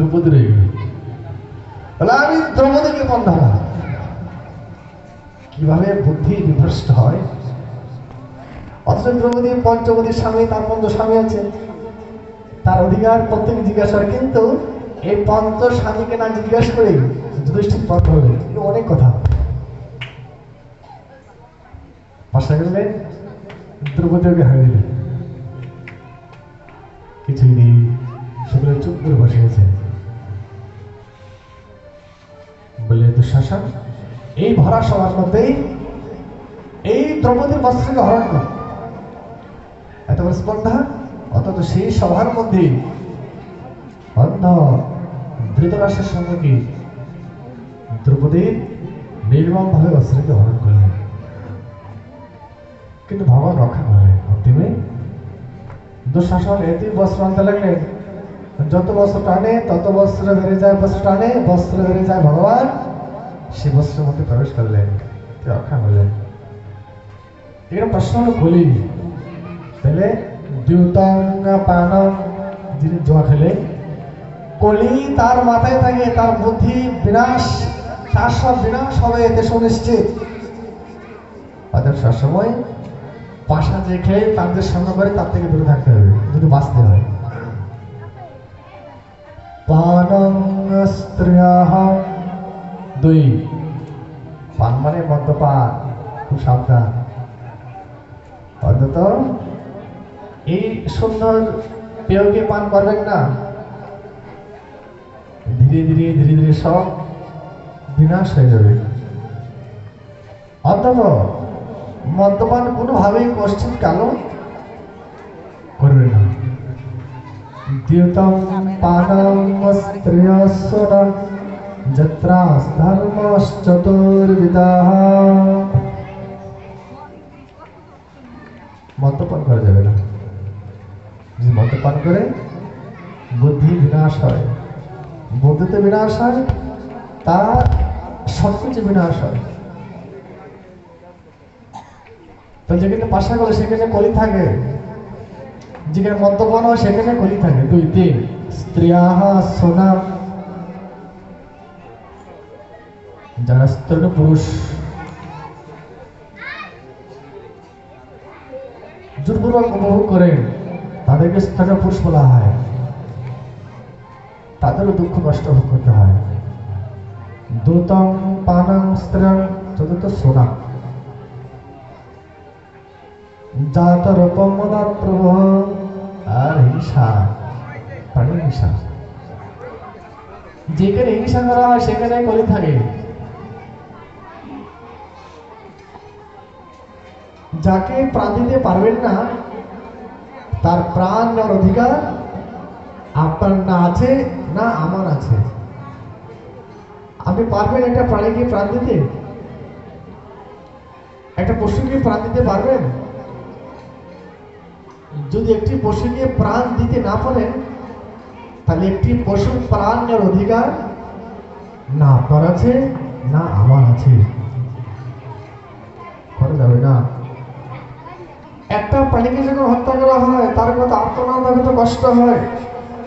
দ্রৌপদী রয়ে গেল। বলে আমি দ্রৌপদীকে বন্ধালাম। কিভাবে বুদ্ধি বিভ্রষ্ট হয়। অথচ দ্রৌপদী পঞ্চবতীর স্বামী, তার পঞ্চ স্বামী আছে, তার অধিকার প্রত্যেকে জিজ্ঞাসা করে। কিন্তু এই পঞ্চ স্বামীকে না জিজ্ঞাসা করে যুধিষ্ঠির পথ হবে, অনেক কথা। পাশা গেলে দ্রৌপদীকে হারিয়ে দিলেন। কিছুই নেই, সকলে চুপ করে বসে গেছে। বলে দুঃশাসন এই ভরা সভার মধ্যেই এই দ্রৌপদীর বস্ত্রকে হরণ করে এত বড় স্পর্ধা, অথচ সেই সভার মধ্যে অন্ধ ধৃতরাষ্ট্রের সঙ্গে কি দ্রৌপদীর নির্মম ভাবে বস্ত্রকে হরণ করলেন। কিন্তু ভগবান রক্ষা করলেন। অন্তিমে দুঃশাসন এতই বস্ত্র আনতে লাগলেন, যত বস্ত্র টানে তত বস্ত্র বেড়ে যায়, বস্ত্র টানে বস্ত্র বেড়ে যায়। ভগবান সে বস্ত্রের মধ্যে প্রবেশ করলেন, রক্ষা করলেন। এরকম প্রশ্ন হলো বলি তাহলে দ্যুতং পানং, যিনি জোয়া খেলে কলি তার মাথায় থাকে, তার বুদ্ধি বিনাশ, তার সব বিনাশ হবে এতে সুনিশ্চিত। অর্থাৎ সবসময় পাশা যে খেয়ে তাদের সঙ্গে করে তার থেকে দূরে থাকতে হবে যদি বাঁচতে হয়। পানং স্ত্রিয়াহ, দুই, পান মানে মদ্যপান, খুব সাবধান। অন্তত এই সুন্দর পেয়কে পান করবেন না, ধীরে ধীরে ধীরে ধীরে সব বিনাশ হয়ে যাবে। অন্তত মদ্যপান কোনোভাবেই কষ্টিত কালো করবে না। দ্যুতং পানং স্ত্রিয়স্বরা যত্রা ধর্মশ্চতুর্বিদাঃ, মদ্যপান করা যাবে না। যদি মদ্যপান করে বুদ্ধি বিনাশ হয়, বুদ্ধিতে বিনাশ হয়, তার সবকিছু বিনাশ হয়। তো যেখানে পাশা করে সেখানে কলি থাকে, যেখানে মদ্যপান হয় সেখানে কলি থাকে। দুই, তিন, স্ত্রিয়াহ সোনা, যারা স্তন পুরুষ জোরপূর্বক উপভোগ করেন তাদেরকে স্তন পুরুষ বলা হয়, তাদেরও দুঃখ কষ্ট ভোগ করতে হয়। দ্যুতং পানং স্ত্রিয়ং, চতুর্থ সোনা, জাত রূপম মদাত্রভ, আর হিংসা, প্রাণী হিংসা। যেখানে হিংসা করা হয় সেখানে কলি থাকে। যাকে প্রাণ দিতে পারবেন না তার প্রাণ নেওয়ার অধিকার আপনার না আছে না আমার আছে। আপনি পারবেন একটা প্রাণীকে প্রাণ দিতে? একটা পশুকে প্রাণ দিতে পারবেন? যদি একটি পশুকে প্রাণ দিতে না পারেন তাহলে একটি পশুর প্রাণ নেওয়ার অধিকার না আপনার আছে না আমার আছে, করা যাবে না। একটা প্রাণীকে যখন হত্যা করা হয় তার কত আর্তনাদ, কত কষ্ট হয়,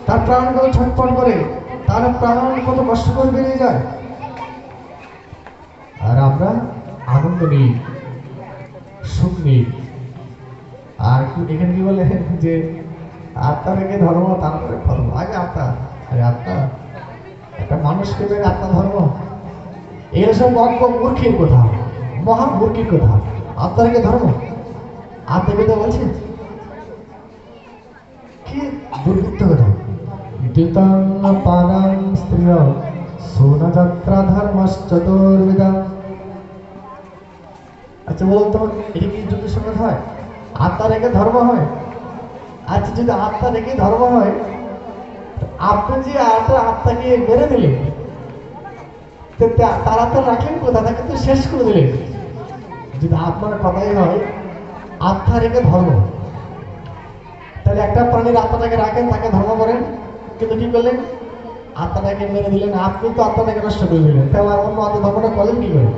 তার প্রাণ কত ছটফট করে, তার প্রাণ কত কষ্ট করে বেরিয়ে যায়। আর আমরা আনন্দ নেই, সুখ নেই। আর এখানে কি বলে যে আত্মা থেকে ধর্ম, তারপরে ধর্ম, আগে আত্মা। আরে আত্মা, একটা মানুষকে মেরে আত্মা ধর্ম, এসব অজ্ঞ মূর্খের কথা, মহা মূর্খের কথা। আত্মা থেকে ধর্ম, আত্মাকে তো বলছে কি দুর্বৃত্ত কথা। দ্যুতং পানং স্ত্রিয়ং সোনা যাত্রা ধর্মশ্চতুর্বিধা। আচ্ছা বলুন তো, এটা কি যুদ্ধের সঙ্গে হয়? আত্মা রেখে ধর্ম হয়? আচ্ছা যদি আত্মা রেখে ধর্ম হয়, আপনি যে আত্মাকে মেরে দিলেন, তার আত্মা রাখলেন কোথায়? তাকে তো শেষ করে দিলেন। যদি আপনার কথাই হয় আত্মা রেখে ধর্ম, তাহলে একটা প্রাণীর আত্মাটাকে রাখেন, তাকে ধর্ম করেন, কিন্তু কি করলেন? আত্মাটাকে মেরে দিলেন। আপনি তো আত্মাটাকে নষ্ট করে দিলেন, তাহলে আর অন্য আত্মা ধর্মটা করলেন কি করে?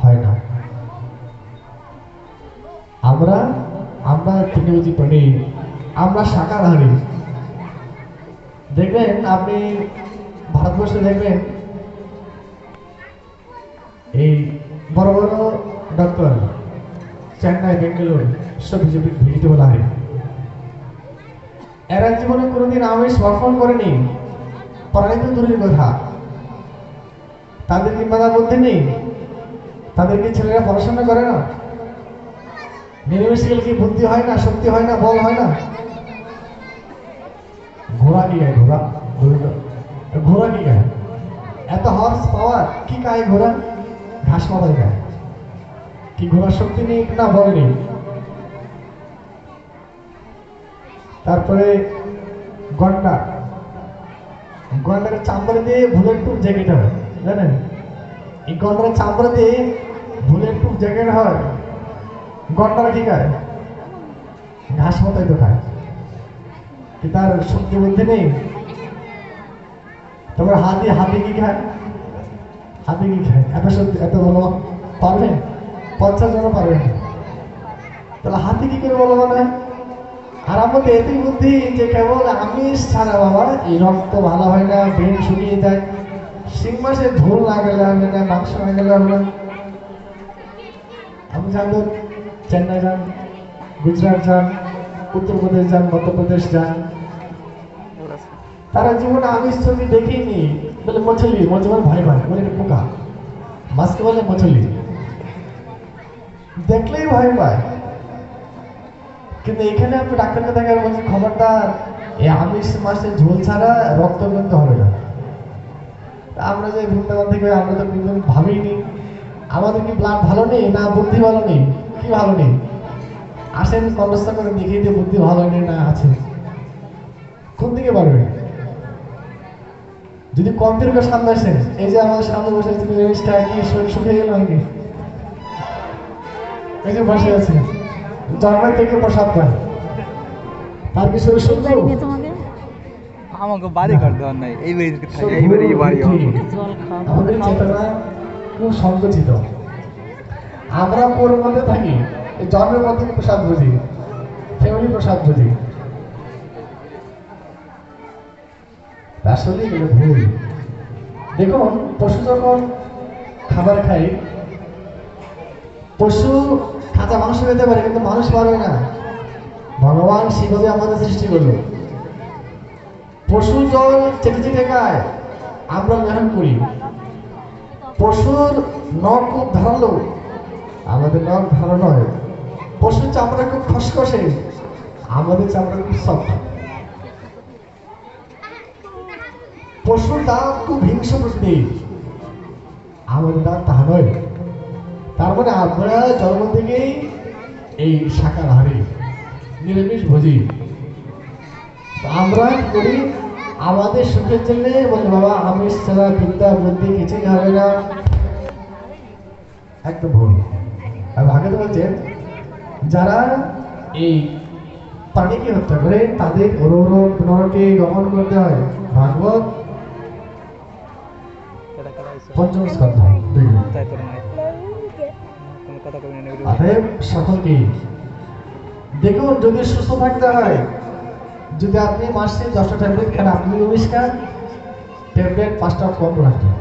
হয় না। আমরা তৃণভোজী প্রাণী, আমরা শাকাহারী। দেখবেন আপনি ভারতবর্ষে দেখবেন এই বড় বড় ডক্টর চেন্নাই বেঙ্গালোর সব ভেজিটেবল আহারি, এরা জীবনে কোনোদিন আমিষ ভক্ষণ করেনি। প্রাণী তো দূরের কথা, তাদের কি মেধা বুদ্ধি নেই? তাদেরকে ছেলেরা পড়াশোনা করে না? নিরামিষ খেলে কি বুদ্ধি হয় না, শক্তি হয় না, বল হয় না? ঘোড়া কি গায়? ঘোড়া ঘোড়া কি গায়? এত হর্স পাওয়ার কি গায় ঘোড়া? ঘাস মাথায় গায়। কি ঘোড়ার শক্তি নেই না, বল নেই? তারপরে গন্ডার, গন্ডারের চামড়া দিয়ে বুলেট প্রুফ জ্যাকেট হয়, জানেন? এই গন্ডারের চামড়া দিয়ে বুলেট প্রুফ জ্যাকেট হয়। গন্ডার কি খায়? ঘাস মাথায় তো খায়। কি তার শক্তি বুদ্ধি নেই? তারপর হাতি, হাতি কি খায়? হাতি কি খায়? এত শক্তি, এত বলো পারবেন? 50 জন পারবেন। তাহলে হাতি কি করে বলো মানে? আর আমাদের এতই বুদ্ধি যে কেবল আমিষ ছাড়া বাবা এই রক্ত ভালো হয় না, ব্রেন শুকিয়ে যায়, শিং মাসে ঝোল না গেলে হবে না, মাংস না গেলে হবে না। আপনি যান, চেন্নাই যান, গুজরাট যান, উত্তরপ্রদেশ যান, মধ্যপ্রদেশ যান, তারা জীবনে আমিষ ছবি দেখেইনি। বলে মছলি, মছলি ভয় পায়, বলে পোকা। মাছকে বলে মছলি, দেখলেই ভয় পায়। কিন্তু এখানে আপনি ডাক্তারকে দেখার বলছেন খবরদার এই আমিষ মাসে ঝোল ছাড়া রক্ত কিন্তু হবে না। আমরা যে বৃন্দাবন থেকে, আমরা তো কিন্তু ভাবিনি আমাদের কি ব্লাড ভালো নেই না বুদ্ধি ভালো নেই? কি ভালো নেই? আসেন কনস্তা করে দেখিয়ে দিয়ে বুদ্ধি ভালো নেই না আছে, কোন দিকে পারবে? যদি কম্পিউটার সামনে আসেন, এই যে আমাদের সামনে বসে আছে জিনিসটা কি শরীর শুকিয়ে গেল নাকি? এই যে বসে আছে, জন্মের থেকে প্রসাদ পায়, তার কি শরীর শুকিয়ে? আমাকে বাড়ি ঘর দেওয়ার নাই, এই বাড়ি থাকে, এই বাড়ি বাড়ি আমাদের চেতনা খুব সংকুচিত। আমরা কোর মধ্যে থাকি, এই জন্মের মধ্যে প্রসাদ বুঝি, ফ্যামিলি প্রসাদ বুঝি। আসলে এগুলো ভুল। দেখুন, পশু যখন খাবার খায়, পশু কাঁচা মাংস খেতে পারে কিন্তু মানুষ পারবে না। ভগবান সেভাবে আমাদের সৃষ্টি করলো। পশু জল চেটে চেটে খায়, আমরা গ্রহণ করি। পশুর নখ খুব ধারালো, আমাদের নখ ধারালো নয়। পশুর চামড়া খুব খসখসে, আমাদের চামড়া খুব সফট। পশুর দাঁত খুব হিংস্র প্রকৃতির, আমাদের দাঁত তাহা নয়। তার মানে আমরা জন্ম থেকেই এই শাকাহারী, নিরামিষ ভোজী। আমরা কি করি? আমাদের সুখের জন্য বলে বাবা আমিষ ছাড়া বিদ্যা বুদ্ধি কিছুই হবে না। একদম ভুল। আর ভাগবত বলছেন যারা এই প্রাণীকে হত্যা করে তাদের নরকে গমন করতে হয়। ভাগবত ৫ম স্কন্ধ। অতএব সকলকে দেখুন, যদি সুস্থ থাকতে হয়, যদি আপনি মাসে 10টা ট্যাবলেট খান, আপনি নিরামিষ খান, ট্যাবলেট 5টা কম রাখবেন।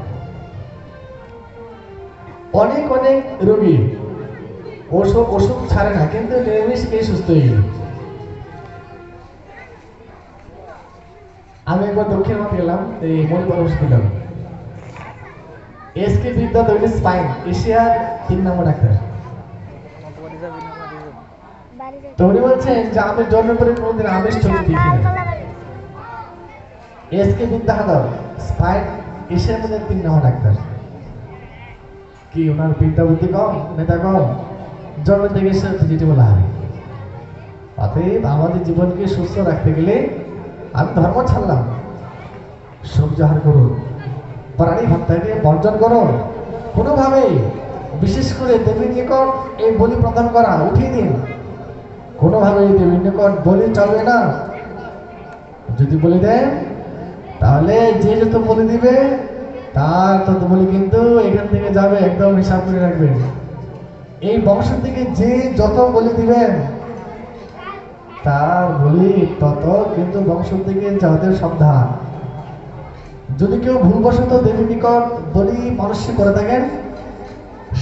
অনেক অনেক রোগী ওষুধ ছাড়ে না, কিন্তু নিরামিষ খেয়ে সুস্থ হয়ে গেল। আমি একবার দক্ষিণবঙ্গে গেলাম, এই মণিপুর হসপিটাল, এসকে বিদ্যা দৈনি স্পাইন, এশিয়ার 3 নম্বর ডাক্তার। তো উনি বলছেন যে আমি জন্মের পরে কোনোদিন আমিষ ছবি দেখিনি। এসকে বিদ্যাসাগর স্পাইন, এশিয়ার মধ্যে 3 নম্বর ডাক্তার। কি ওনার বিদ্যা বুদ্ধি কম, নেতা কম? জন্মের থেকে এসে যেটি বলা হয়। অতএব আমাদের জীবনকে সুস্থ রাখতে গেলে আমি ধর্ম ছাড়লাম, সবজি আহার করুন, প্রাণী হত্যাকে বর্জন করুন। কোনোভাবেই, বিশেষ করে দেবীর নিকট এই বলি প্রদান করা উঠিয়ে দিন। কোনোভাবেই দেবীর নিকট বলি চলবে না। যদি বলি দেন, তাহলে যে যত বলি দিবে তার তত বলি কিন্তু এখান থেকে যাবে, একদম হিসাব করে রাখবেন। এই বংশ থেকে যে যত বলি দিবেন তার বলি তত, কিন্তু বংশ থেকে যাদের সাবধান। যদি কেউ ভুলবশত দেবী নিকট বলি মানসিক করে থাকেন,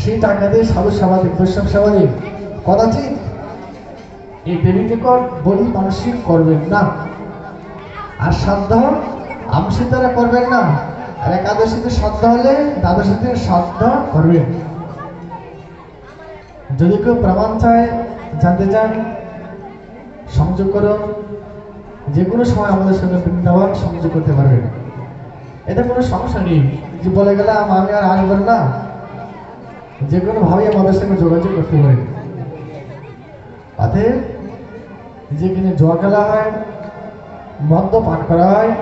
সেই টাকা দিয়ে সাধু সামাজিক বৈষ্ণব সামাজিক কদাচিৎ এই দেবী নিকট বলি মানসিক করবেন না। আর শ্রাদ্ধ আমসি দ্বারা করবেন না। আর একাদশীতে শ্রাদ্ধ হলে দ্বাদশীতে শ্রাদ্ধ করবেন। যদি কেউ প্রমাণ চায়, জানতে চান, সংযোগ করুন। যে কোনো সময় আমাদের সঙ্গে বৃন্দাবন সংযোগ করতে পারবেন। এতে কোনো সমস্যা নেই যে বলে গেলাম আমি আর আসবেন না। যে কোনো ভাবে আমাদের সঙ্গে যোগাযোগ করতে পারেন। অতএব যেখানে জুয়া খেলা হয়, মদ্য পান করা হয়,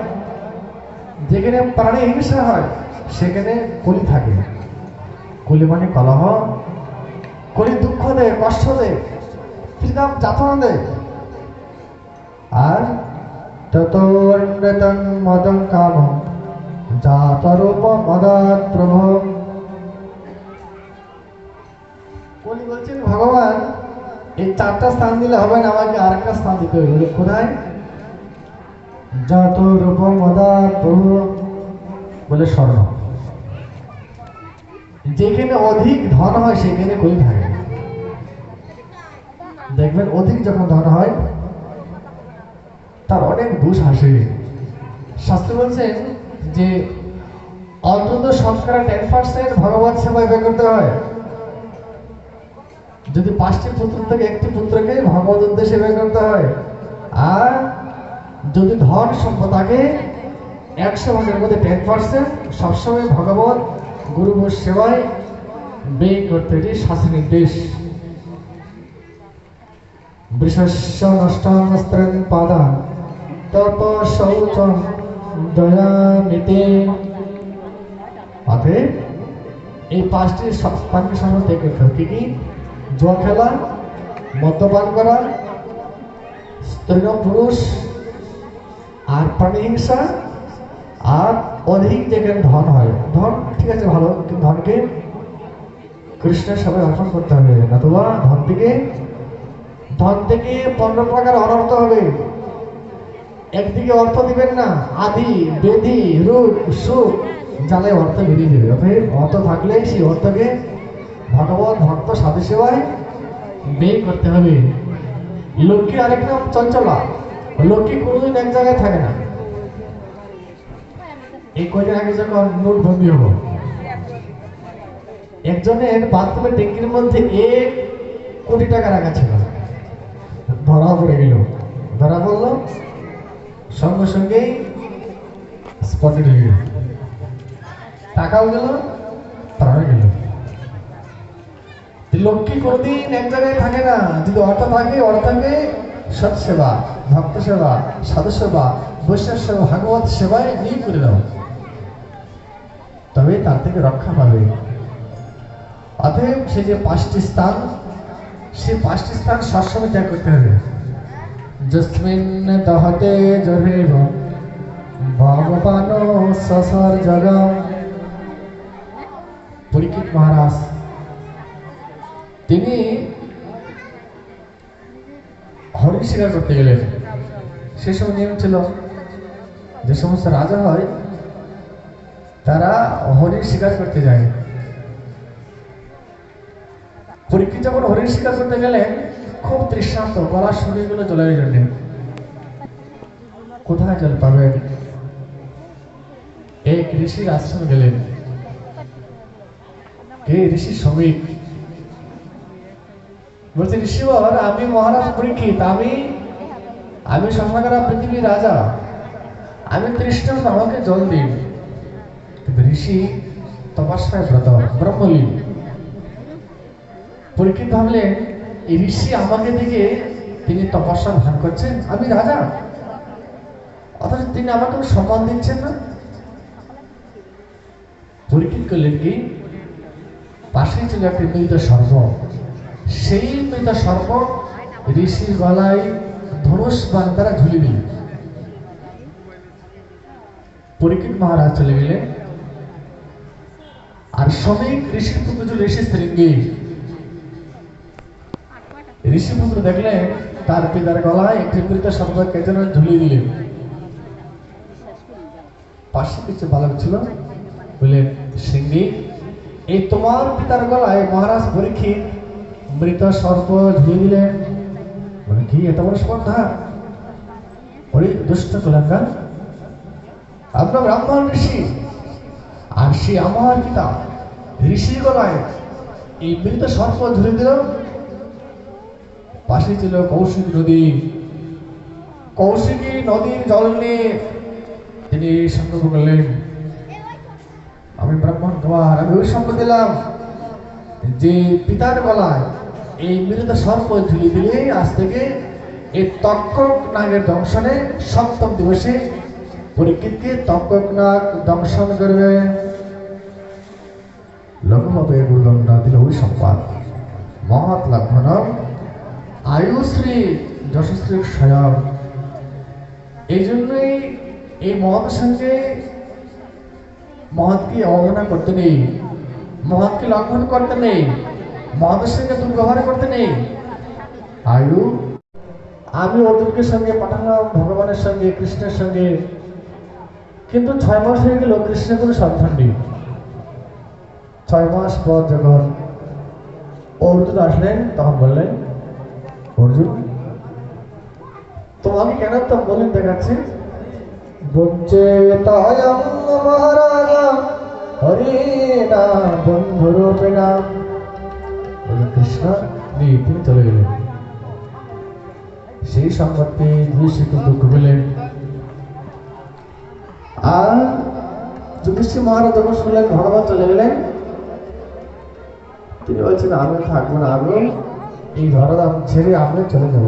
যেখানে প্রাণী হিংসা হয়, সেখানে কলি থাকে। কলি মানে কলহ, কলি দুঃখ দেয়, কষ্ট দেয়, ত্রিকাম যাতনা দেয়। আর ততোন্নতং মদং কামং জাতরূপ মদাৎ প্রভু। কলি বলছেন ভগবান এই চারটা স্থান দিলে হবে না, আমাকে আরেকটা স্থান দিতে হবে। কোথায়? যত রূপ মদাৎ প্রভু বলে স্বর্ণ। যেখানে অধিক ধন হয় সেখানে কলি থাকে। দেখবেন অধিক যখন ধন হয় তার অনেক দোষ আসে। শাস্ত্র বলছেন যে অন্তত শতকরা 10% ভগবত সেবায় ব্যয় করতে হয়। যদি 5টি পুত্র থেকে একটি পুত্রকে ভগবত উদ্দেশ্যে ব্যয় করতে হয়। আর যদি ধন সম্পদ থাকে 100 ভাগের মধ্যে 10% সবসময় ভগবত গুরু সেবায় ব্যয় করতে, এটি শাস্ত্রের নির্দেশ। বৃষস্য নষ্টং স্ত্রং পাদান তত শৌচং দয়ামিতে। অতএব এই 5টি স্থানকে সামনে থেকে কি কি? জুয়া খেলা, মদ্যপান করা, স্ত্রী পুরুষ, আর প্রাণী হিংসা, আর অধিক যেখানে ধন হয়। ধন ঠিক আছে ভালো, কিন্তু ধনকে কৃষ্ণের সবাই অর্পণ করতে হবে, নতুবা ধন থেকে 15 প্রকার অনর্থ হবে। একদিকে অর্থ দিবেন না, আদি বেদি রূপ সুখ জ্বালায় অর্থ বেরিয়ে যাবে। অতএব অর্থ থাকলে সেই অর্থকে ভগবত ভক্ত সাধু সেবায় ব্যয় করতে হবে। লক্ষ্মী আরেক নাম চঞ্চলা। লক্ষ্মী কোনোদিন এক জায়গায় থাকে না। এই কয়দিন আগে যখন নোটবন্দি হলো, একজনের বাথরুমের ট্যাঙ্কির মধ্যে 1 কোটি টাকা রাখা ছিল। ধরা পড়ে গেল। ধরা পড়লো, সঙ্গে সঙ্গেই স্পটেড হয়ে গেল। টাকাও গেল, প্রাণও গেল। লক্ষ্মী কোনদিন এক জায়গায় থাকে না। যদি অর্থ থাকে, অর্থকে সৎ সেবা, ভক্ত সেবা, সাধু সেবা, বৈষ্ণব সেবা, ভাগবত সেবায় নিয়ে করে দাও, তবে তার থেকে রক্ষা পাবে। অতএব সে যে 5টি স্থান, সে 5টি স্থান সবসময় ত্যাগ করতে হবে। যস্মিন দহতে জভেব ভগবান সসর জগম। পরীক্ষিত মহারাজ তিনি হরিণ শিকার করতে গেলেন। সে সময় নিয়ম ছিল যে সমস্ত রাজা হয় তারা হরিণ শিকার করতে যায়। পরীক্ষিত যখন হরিণ শিকার করতে গেলেন, খুব তৃষ্ণার্ত, গলার শরীরগুলো জলের জন্য। কোথায় জল পাবেন? এক ঋষির আশ্রমে গেলেন। এই ঋষি শ্রমিক বলছে, ঋষিবর আমি মহারাজ পরীক্ষিত, আমি সংসারা পৃথিবীর রাজা, আমি তৃষ্ণার্ত, আমাকে জল দিন। কিন্তু ঋষি তপস্যায় ব্রত, ব্রহ্মলীন। পরীক্ষিত ভাবলেন এই ঋষি আমাকে দেখে তিনি তপস্যা ভান করছেন, আমি রাজা, অথচ তিনি আমাকে সম্মান দিচ্ছেন না। পরীক্ষিত করলেন কি, পাশে ছিল একটি মৃত সর্প। সেই মৃত সর্প ঋষির গলায় ধনুষ বাণ দ্বারা ঝুলি দিল। পরীক্ষিত মহারাজ চলে গেলেন। আর শ্রমিক ঋষির পুত্র ছিল ঋষি শৃঙ্গী। ঋষিপুত্র দেখলেন তার পিতার গলায় একটি মৃত সর্পকে যেন ঝুলিয়ে দিলেন। পাশে কিছু বালক ছিল, বললেন, সিংহী, এই তোমার পিতার গলায় মহারাজ পরীক্ষিত মৃত সর্প ঝুলিয়ে দিলেন, মানে কি এত বড় স্পর্ধা? ওরে দুষ্ট কুলাঙ্গার, আপনার ব্রাহ্মণ ঋষি, আর সে আমার পিতা ঋষির গলায় এই মৃত সর্প ঝুলিয়ে দিল। পাশে ছিল কৌশিক নদী। কৌশিকী নদীর জল নিয়ে তিনি সংকল্প করলেন, আমি ব্রাহ্মণ কুমার, আমি অভিসম্প দিলাম যে পিতার গলায় এই মৃত সর্প ঝুলিয়ে দিলে আজ থেকে এই তক্ষক নাগের দংশনে সপ্তম দিবসে পরীক্ষিতকে তক্ষক নাগ দংশন করবে। লঘুমতে গুরুদণ্ডা দিল অভিসম্পাদ মহৎ লক্ষণম আয়ুশ্রী যশশ্রী স্বয়ং। এই জন্যই এই মহতের সঙ্গে মহৎকে অবহেলা করতে নেই, মহৎকে লঙ্ঘন করতে নেই, মহতের সঙ্গে দুর্ব্যবহার করতে নেই। আয়ু, আমি অর্জুনকে সঙ্গে পাঠালাম ভগবানের সঙ্গে, কৃষ্ণের সঙ্গে, কিন্তু 6 মাস হয়ে গেল কৃষ্ণের কোনো সন্ধান নেই। 6 মাস পর যখন অর্জুন আসলেন তখন বললেন, অর্জুন তোমাকে কেন তো বলেন দেখাচ্ছে, বঞ্চেতায়ং মহারাজা হরে না বন্ধু রূপে না। কৃষ্ণ নেই, তিনি চলে গেলেন। সেই সংবাদকে যুধিষ্ঠির দুঃখ পেলেন। আর যুধিষ্ঠির মহারাজ যখন শুনলেন ভগবান চলে গেলেন, তিনি বলছেন, আমি থাকবো না, আমি এই ধরাধাম ছেড়ে আমি চলে যাব।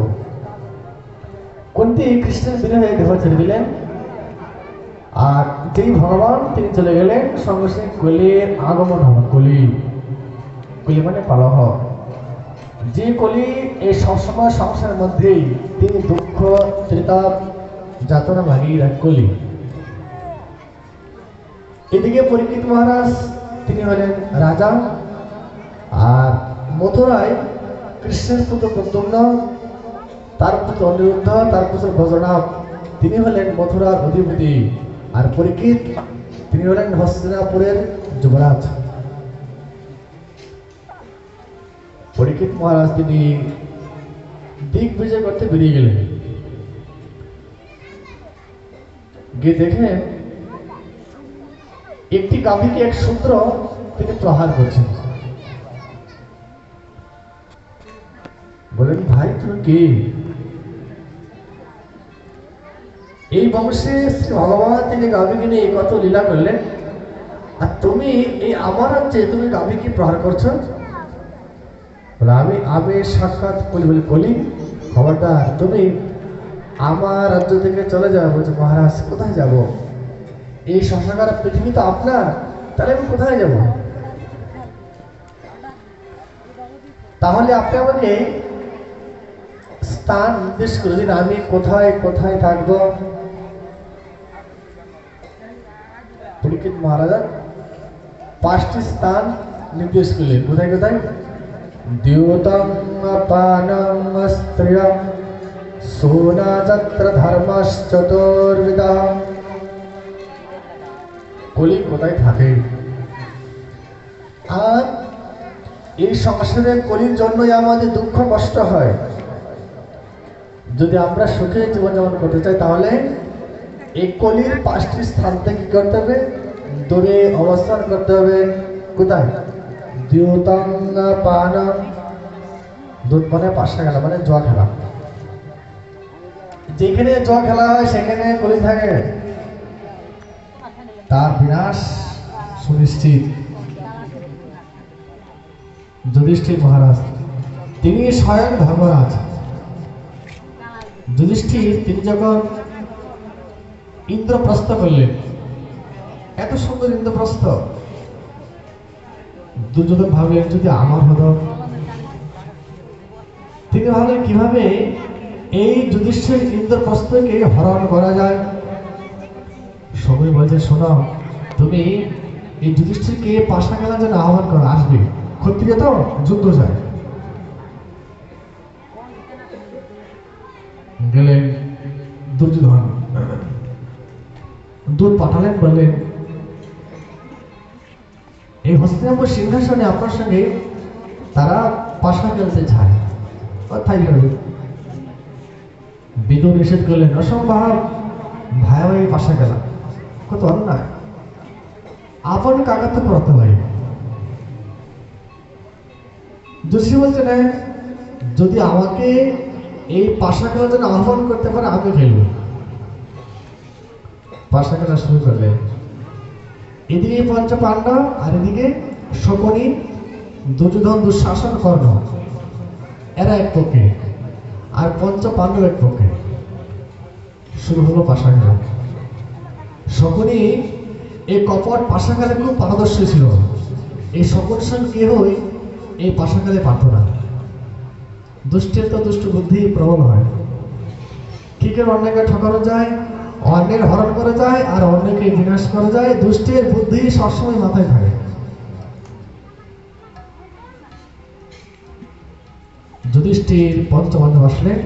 কুন্তী কৃষ্ণের বিরহে দেহ ছেড়ে দিলেন। আর যেই ভগবান তিনি চলে গেলেন, সঙ্গে সঙ্গে কলির আগমন হল। কলি, কলি মানে পালহ। যে কলি এই সবসময় সংসারের মধ্যেই তিনি দুঃখ ত্রিতাপ যাতনা ভাগিয়ে রাখ কলি। এদিকে পরীক্ষিত মহারাজ তিনি হলেন রাজা, আর মথুরায় কৃষ্ণের পুত্র প্রদ্যুম্ন, তার পুত্র অনিরুদ্ধ, তার পুত্র বজ্রনাভ, তিনি হলেন মথুরার অধিপতি। আর পরীক্ষিত তিনি হলেন হস্তিনাপুরের যুবরাজ। পরীক্ষিত মহারাজ তিনি দিক বিজয় করতে বেরিয়ে গেলেন। গিয়ে দেখেন একটি গাভীকে এক শূদ্র তিনি প্রহার করছেন। বলেন, ভাই তুমি কে? এই বংশে শ্রী ভগবান তিনি গাভীকে নিয়ে কত লীলা করলেন, আর তুমি এই আমার রাজ্যে তুমি গাভীকে প্রহার করছো? বলে, আমি সাক্ষাৎ কলি। বলি, কলি খবরদার, তুমি আমার রাজ্য থেকে চলে যাবে। বলছে, মহারাজ কোথায় যাব? এই সংসার পৃথিবী তো আপনার, তাহলে আমি কোথায় যাব? তাহলে আপনি আমাকে স্থান নির্দেশ করে দিন, আমি কোথায় কোথায় থাকবো। পরীক্ষিত মহারাজা 5টি স্থান নির্দেশ করলেন। কোথায় কোথায়? দ্যুতং পানং স্ত্রিয়ং সোনা যত্র ধর্মশ্চতুর্বিধা। কলি কোথায় থাকে? আর এই সংসারে কলির জন্যই আমাদের দুঃখ কষ্ট হয়। যদি আমরা সুখে জীবনযাপন করতে চাই, তাহলে এই কলির 5টি স্থান থেকে কি করতে হবে? দূরে অবস্থান করতে হবে। কোথায়? দ্যুতং পানং, দুধ মানে পাশা খেলা, মানে জুয়া খেলা। যেখানে জুয়া খেলা হয় সেখানে কলি থাকে, তার বিনাশ সুনিশ্চিত। যুধিষ্ঠির মহারাজ তিনি স্বয়ং ধর্মরাজ। যুধিষ্ঠির তিনি যখন ইন্দ্রপ্রস্থ করলেন, এত সুন্দর ইন্দ্রপ্রস্থ, দুর্যোধন ভাবলেন যদি আমার হতো। তিনি ভাবলেন কিভাবে এই যুধিষ্ঠির ইন্দ্রপ্রস্থকে হরণ করা যায়। সবাই বলছে, শোনো, তুমি এই যুধিষ্ঠিরকে পাশা খেলার জন্য আহ্বান করো, আসবে। ক্ষত্রিয় তো যুদ্ধ চায়। গেলেন দুর্যোধন, দূত পাঠালেন, বললেন এই হস্তিনাপুর সিংহাসনে আপনার সঙ্গে তারা পাশা খেলতে চায়, অর্থাৎ বিদুর নিষেধ করলেন, অসম্ভব, ভাই ভাই পাশা খেলা কত অন্যায়, আপন কাকা তো করতে পারি। যোশী বলছে না, যদি আমাকে এই পাশা খেলার জন্য আহ্বান করতে পারে আমি খেলব। পাশা খেলা শুরু করলেন, এদিকে পঞ্চ পাণ্ডব আর এদিকে শকুনি, দুর্যোধন, দুঃশাসন, কর্ণ, এরা এক পক্ষে আর পঞ্চ পাণ্ডব এক পক্ষে। শুরু হলো পাশা খেলা। শকুনি এই কপট পাশা খেলা খুব পারদর্শী ছিল। এই শকুনির সঙ্গে কেহই এই পাশা খেলে পারত না। দুষ্টের তো দুষ্ট বুদ্ধি প্রবল হয়, কি করে অন্যকে ঠকানো যায়, অন্যের হরণ করা যায় আর অন্যকে বিনাশ করা যায়, দুষ্টের বুদ্ধি সবসময় মাথায় থাকে। যুধিষ্ঠির পঞ্চপাণ্ডব আসলেন,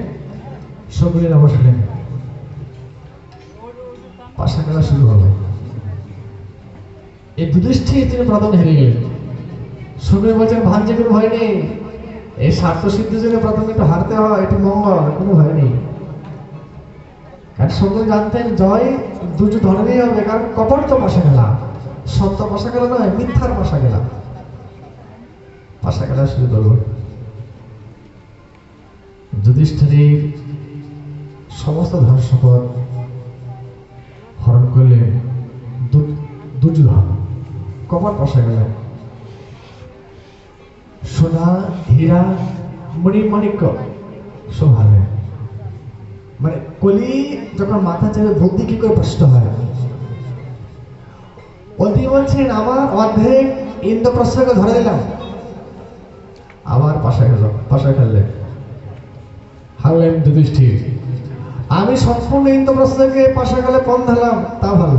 শকুনিরা বসলেন, পাশা খেলা শুরু হলো। এই যুধিষ্ঠির তিনি প্রথম হেরে গেলেন। শকুনি বলছেন, ভাঞ্জে কোনো ভয় নেই, এই স্বার্থ সিদ্ধির জন্য প্রথমে একটু হারতে হয়, একটু মঙ্গল, কোনো ভয় নেই। কারণ শকুনি জানতেন জয় দুর্যোধনেরই হবে, কারণ কপট তো পাশা খেলা, সত্য পাশা খেলা নয়, মিথ্যার পাশা খেলা। পাশা খেলা শুরু করল। যুধিষ্ঠিরের সমস্ত ধন সম্পদ হরণ করলেন দুর্যোধন, কপট পাশা খেলা। সোনা, হীরা, মণিমাণিক্য সব হারলেন। মানে কলি যখন মাথা চেপে বুদ্ধি কি করে ভ্রষ্ট হয়। ওদিকে বলছেন, আমার অর্ধেক ইন্দ্রপ্রস্থকে ধরে দিলাম, আবার পাশা খেললেন, হারলেন যুধিষ্ঠির। আমি সম্পূর্ণ ইন্দ্রপ্রস্থকে পাশা খেলে পণ ঢালাম, তা ভালো।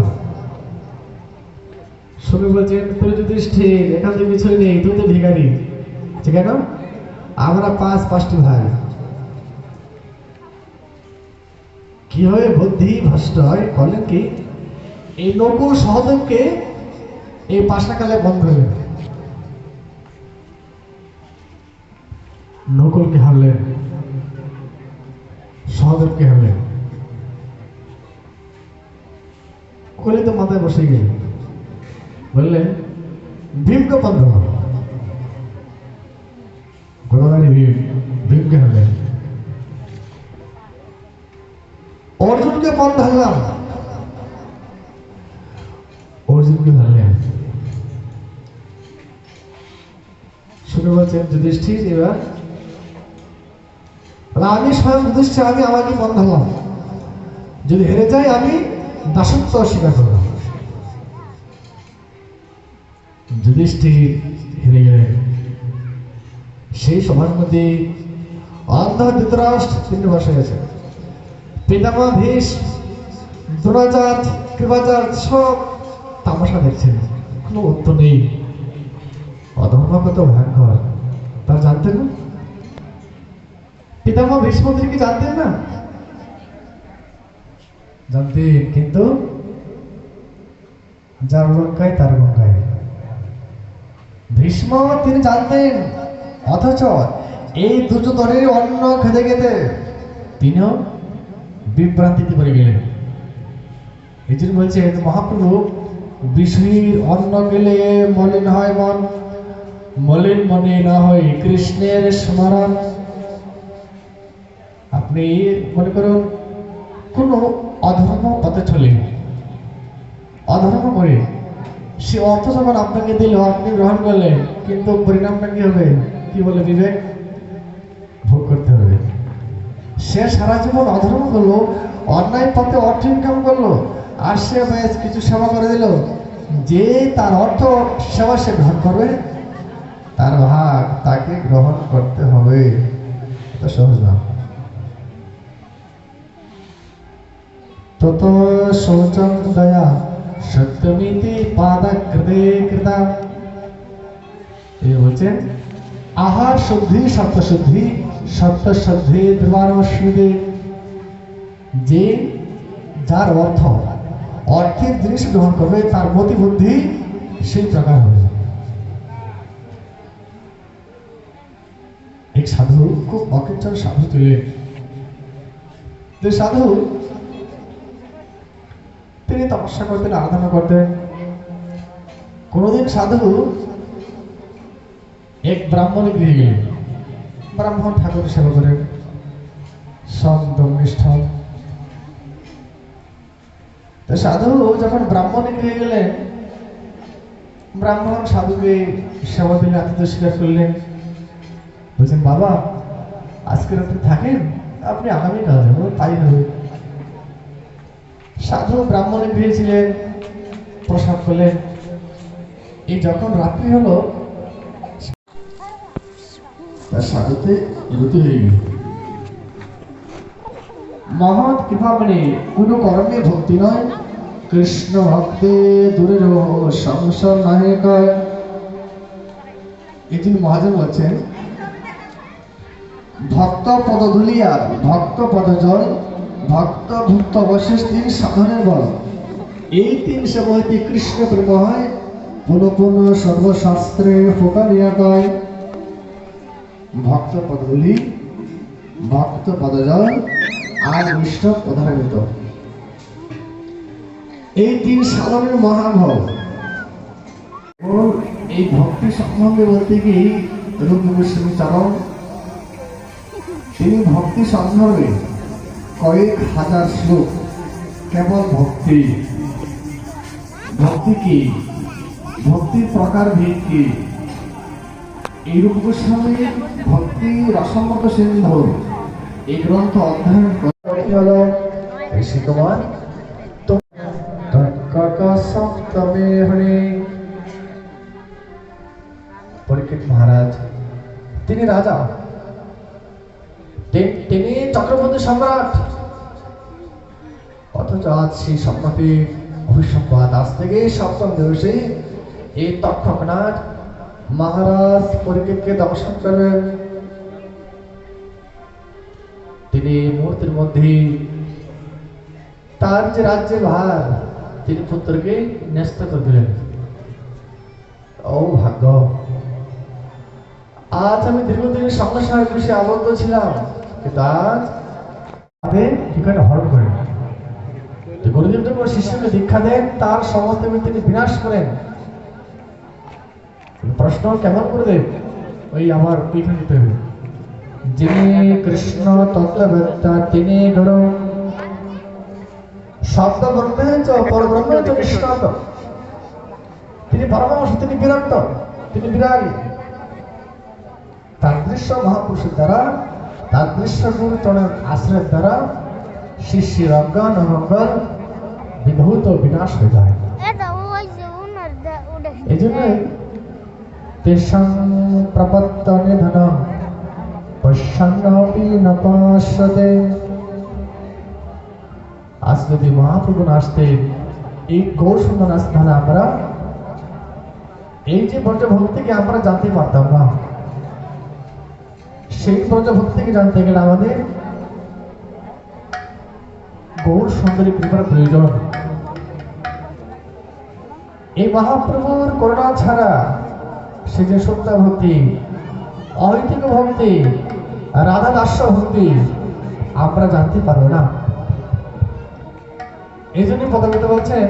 শুনে বলছেন, তুই যুধিষ্ঠির এখান থেকে কিছুই নেই, তুই তো ভিখারি। কেন? আমরা পাঁচটি ভাই। কিভাবে বুদ্ধি ভ্রষ্ট হয় বলেন কি, এই নকুল সহদেবকে এই পাশাকালে বন্ধ হলেন, নকুলকে হারলেন, সহদেবকে হারলেন। কলি তো মাথায় বসে গেল, বললেন ভীমকে বন্ধ হল। গোদাগারী ভীমকে হারলেন। অর্জুনকে বন্ধ হারলাম, অর্জুনকে হারলেন। শুনে বলছেন যুধিষ্ঠির, এবার আমি স্বয়ং যুধিষ্ঠির, আমি আমাকে বন্ধ হলাম, যদি হেরে যাই আমি দাসত্ব অস্বীকার করলাম। যুধিষ্ঠির হেরে গেলেন। সেই সভার মধ্যে অন্ধ ধৃতরাষ্ট্র তিনি বসে গেছেন। পিতামহ ভীষ্ম, দ্রোণাচার্য, কৃপাচার্য সব তামাশা দেখছেন, কোনো উত্তর নেই। অধর্ম কত ভয়ঙ্কর তার জানতেন না? পিতামহ ভীষ্ম তিনি কি জানতেন না? জানতেন, কিন্তু যার লঙ্কায় তার লঙ্কায়। ভীষ্ম তিনি জানতেন, অথচ এই দুর্যোধনের অন্ন খেতে খেতে তিনিও বিভ্রান্তিতে পড়ে গেলেন। এই জন্য বলছে মহাপ্রভু, বিষয়ীর অন্ন গেলে মলিন হয় মন, মলিন মনে না হয় কৃষ্ণের স্মরণ। আপনি মনে করুন কোন অধর্ম পথে চলে, অধর্ম করে সে অর্থ যখন আপনাকে দিল, আপনি গ্রহণ করলেন, কিন্তু পরিণামটা কি হবে? কি বলে বিবেক? ভোগ করতে হবে। সে সারা জীবন অধর্ম করলো, অন্যায় পথে অর্থ ইনকাম করলো, আর সে বেশ কিছু সেবা করে দিল, যে তার অর্থ সেবা সে গ্রহণ করবে, তার ভাগ তাকে গ্রহণ করতে হবে। এটা সহজ না। তত শৌচম দয়া সত্যমিতি পাদাকৃতে কৃতা। এই বলছেন আহার শুদ্ধি সত্য শুদ্ধি, সত্য শুদ্ধি ধ্রুবারস্মৃতি। যে যার অর্থের জিনিস গ্রহণ করবে তার মতি বুদ্ধি সেই প্রকার হবে। এক সাধু খুব অকিঞ্চন সাধু ছিলেন। যে সাধু তিনি তপস্যা করতেন, আরাধনা করতেন। কোনদিন সাধু এক ব্রাহ্মণে গৃহে গেলেন। ব্রাহ্মণ ঠাকুরের সেবা করেন, সন্তম নিষ্ঠ। সাধু যখন ব্রাহ্মণে গৃহে গেলেন, ব্রাহ্মণ সাধুকে সেবা দিলে আতিথ্য স্বীকার করলেন। বলছেন, বাবা আজকে রাত্রে থাকেন, আপনি আগামীকাল যাবেন, তাই হবে। সাধু ব্রাহ্মণে গৃহে ছিলেন, প্রসাদ করলেন। এই যখন রাত্রি হলো, তার সাধুতে রুতি হয়ে গেল। মহৎ কৃপা মানে কোন কর্মে ভক্তি নয়, কৃষ্ণ ভক্তি দূরের সংসার নহে কয়। এই জন্য মহাজন বলছেন, ভক্ত পদধূলি আর ভক্ত পদজল, ভক্ত ভুক্ত অবশেষ তিন সাধনের বল। এই তিন সময়তে কৃষ্ণ প্রেম হয়, পুনঃ পুনঃ সর্বশাস্ত্রে ফোকারিয়া কয়। ভক্ত পদধূলি, ভক্ত পদজল আর বৈষ্ণব প্রধানিত, এই তিন সাধনের মহাভব। এই ভক্তি সম্বন্ধে বলতে কি রূপ গোস্বামী চরণ তিনি ভক্তি সন্দর্ভে কয়েক হাজার শ্লোক কেবল ভক্তি, ভক্তি কি, ভক্তির প্রকার ভেদ কি, এই রূপ গোস্বামীর ভক্তি রসমত সিন্ধু এই গ্রন্থ অধ্যয়ন করে হলো ঋষি কুমার সপ্তমে হরি। পরীক্ষিত মহারাজ তিনি রাজা, তিনি চক্রবর্তী সম্রাট, অথচ আজ সেই সম্রাটে অভিসম্পাদ আজ থেকে সপ্তম দিবসে এই তক্ষকনাথ মহারাজ পরীক্ষিতকে দর্শন করবেন। তিনি মুহূর্তের মধ্যে তার যে রাজ্যের ভার তিনি পুত্রকে ন্যস্ত করে দিলেন। ও ভাগ্য, আজ আমি দীর্ঘদিনের সংসার বিষয়ে আবদ্ধ ছিলাম, কিন্তু আজ ঠিকানা হরণ করেন। গুরুদেব যখন শিষ্যকে দীক্ষা দেন, তার সমস্ত তিনি বিনাশ করেন। প্রশ্ন কেমন করে দেব, ওই আমার পিছনে দিতে হবে। যিনি কৃষ্ণ তত্ত্ববেত্তা তিনি গুরু, শব্দ ব্রহ্মেচ পরব্রহ্মেচ নিষ্ণাত। তিনি পরমাংশ, তিনি বিরক্ত, তিনি বিরাগী। তার দৃশ্য মহাপুরুষের দ্বারা, তার দৃশ্য গুরুচরণের আশ্রয়ের দ্বারা শিষ্যের অজ্ঞান অহংকার বিধৌত বিনাশ হয়ে যায়। এই জন্যই তেষাং প্রপত্ত নিধনম পশ্যন্নপি ন পশ্যতে। আজ যদি মহাপ্রভু না আসতেন, এই গৌর সুন্দর স্থানে আমরা এই যে ব্রজভক্তিকে আমরা জানতে পারতাম না। সেই ব্রজভক্তিকে জানতে গেলে আমাদের গৌর সুন্দরী কৃপার প্রয়োজন। এই মহাপ্রভুর করুণা ছাড়া সে যে সত্য ভক্তি, অহৈতিক ভক্তি, রাধা দাস্য ভক্তি আমরা জানতে পারবো না। এই জন্য পদবিত বলছেন,